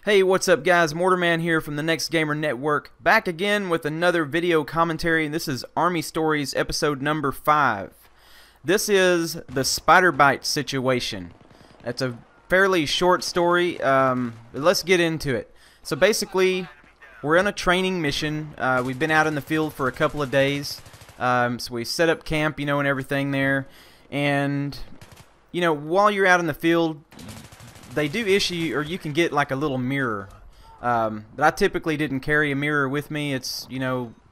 Hey, what's up guys? Mortarman here from the Next Gamer Network, back again with another video commentary, and this is Army Stories episode number 5. This is the spider bite situation. It's a fairly short story, but let's get into it. So basically, we're on a training mission. We've been out in the field for a couple of days, so we set up camp, and everything there, and while you're out in the field, they do issue, or you can get like a little mirror, but I typically didn't carry a mirror with me. It's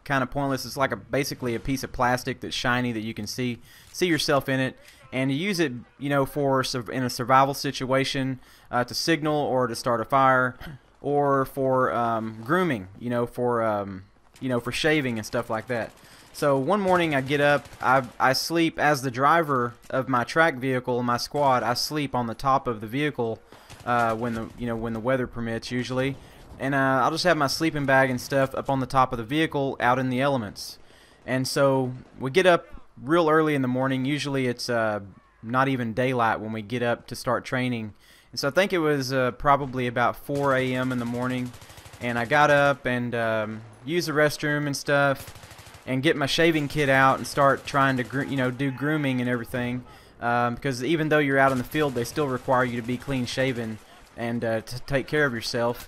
kind of pointless. It's like basically a piece of plastic that's shiny that you can see yourself in it, and you use it for in a survival situation, to signal or to start a fire, or for grooming, for shaving and stuff like that. So one morning I get up, I sleep as the driver of my track vehicle in my squad. I sleep on the top of the vehicle when the weather permits usually, and I'll just have my sleeping bag and stuff up on the top of the vehicle out in the elements. And so we get up real early in the morning. Usually it's not even daylight when we get up to start training. And so I think it was probably about 4 a.m. in the morning, and I got up and used the restroom and stuff, and get my shaving kit out and start trying to do grooming and everything, because even though you're out in the field, they still require you to be clean shaven and to take care of yourself.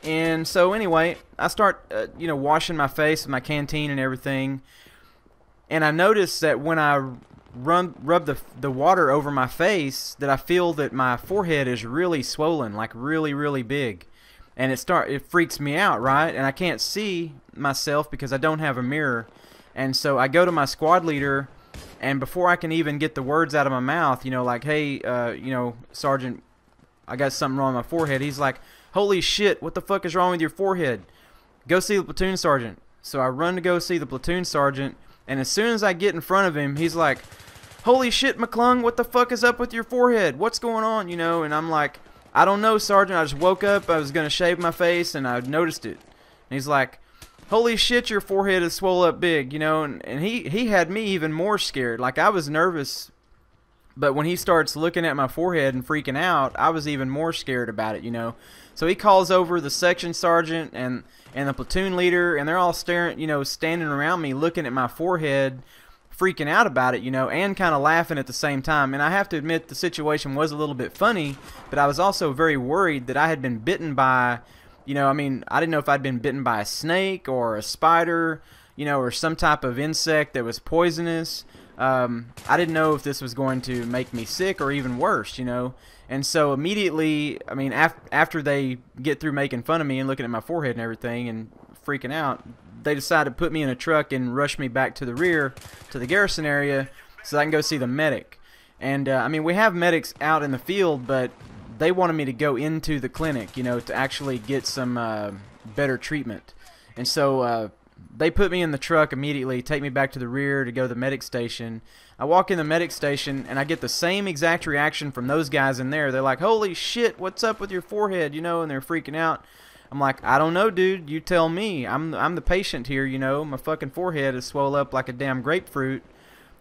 And so anyway, I start washing my face with my canteen and everything, and I noticed that when I rub the water over my face, that I feel that my forehead is really swollen, like really big. And it freaks me out, right? And I can't see myself because I don't have a mirror. And so I go to my squad leader, and before I can even get the words out of my mouth, like, hey, Sergeant, I got something wrong with my forehead. He's like, holy shit, what the fuck is wrong with your forehead? Go see the platoon sergeant. So I run to go see the platoon sergeant, and as soon as I get in front of him, he's like, holy shit, McClung, what the fuck is up with your forehead? What's going on? And I'm like, I don't know, Sergeant. I just woke up. I was going to shave my face, and I noticed it. And he's like, holy shit, your forehead is swole up big, and he had me even more scared. Like, I was nervous, but when he starts looking at my forehead and freaking out, I was even more scared about it, So he calls over the section sergeant and the platoon leader, and they're all staring, standing around me looking at my forehead, freaking out about it, and kind of laughing at the same time. And I have to admit, the situation was a little bit funny, but I was also very worried that I had been bitten by, I didn't know if I'd been bitten by a snake or a spider, or some type of insect that was poisonous. I didn't know if this was going to make me sick or even worse, And so immediately, after they get through making fun of me and looking at my forehead and everything and freaking out, they decided to put me in a truck and rush me back to the rear, to the garrison area, so I can go see the medic. And we have medics out in the field, but they wanted me to go into the clinic, to actually get some better treatment. And so they put me in the truck immediately, take me back to the rear to go to the medic station. I walk in the medic station, and I get the same exact reaction from those guys in there. They're like, holy shit, what's up with your forehead, and they're freaking out. I'm like, I don't know, dude. You tell me. I'm the patient here, My fucking forehead is swole up like a damn grapefruit,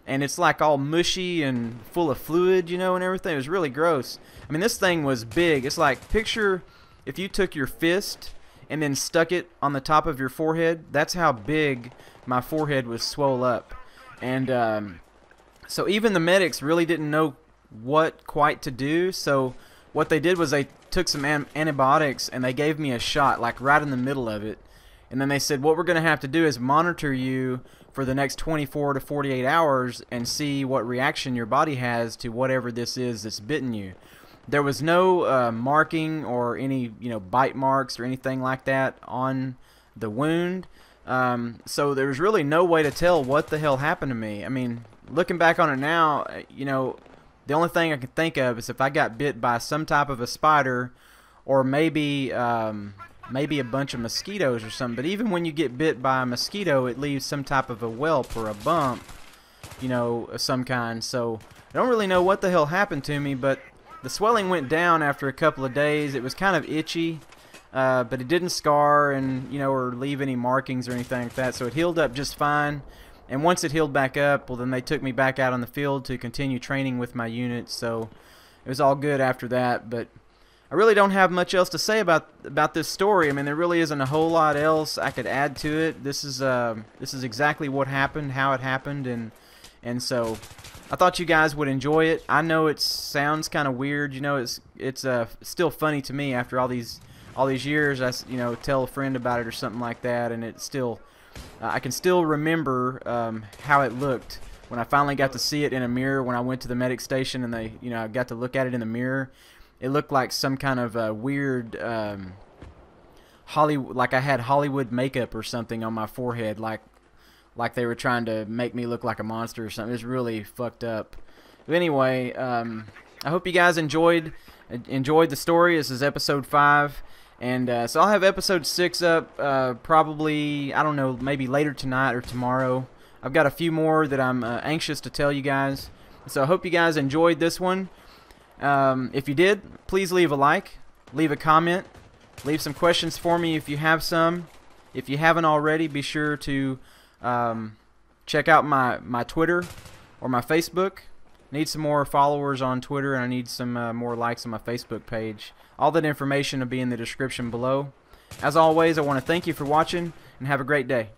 and it's like all mushy and full of fluid, and everything. It was really gross. This thing was big. It's like, picture if you took your fist and then stuck it on the top of your forehead. That's how big my forehead was swole up. And so even the medics really didn't know what quite to do. So what they did was they took some antibiotics and they gave me a shot, like right in the middle of it. And then they said, what we're going to have to do is monitor you for the next 24 to 48 hours and see what reaction your body has to whatever this is that's bitten you. There was no marking or any bite marks or anything like that on the wound. So there was really no way to tell what the hell happened to me. Looking back on it now, the only thing I can think of is if I got bit by some type of a spider, or maybe a bunch of mosquitoes or something. But even when you get bit by a mosquito, it leaves some type of a whelp or a bump, of some kind. So I don't really know what the hell happened to me, but the swelling went down after a couple of days. It was kind of itchy. but it didn't scar and or leave any markings or anything like that. So it healed up just fine. And once it healed back up, well, then they took me back out on the field to continue training with my unit. So it was all good after that. But I really don't have much else to say about this story. I mean, there really isn't a whole lot else I could add to it. This is exactly what happened, how it happened, and so I thought you guys would enjoy it. I know it sounds kind of weird. It's still funny to me after all these years. I tell a friend about it or something like that, and it's still. I can still remember how it looked when I finally got to see it in a mirror when I went to the medic station and I got to look at it in the mirror. It looked like some kind of weird Hollywood, like I had Hollywood makeup or something on my forehead, like they were trying to make me look like a monster or something. It was really fucked up. But anyway, I hope you guys enjoyed the story. This is episode 5. And so I'll have episode 6 up probably, I don't know, maybe later tonight or tomorrow. I've got a few more that I'm anxious to tell you guys. So I hope you guys enjoyed this one. If you did, please leave a like, leave a comment, leave some questions for me if you have some. If you haven't already, be sure to check out my Twitter or my Facebook. Need some more followers on Twitter, and I need some more likes on my Facebook page. All that information will be in the description below. As always, I want to thank you for watching, and have a great day.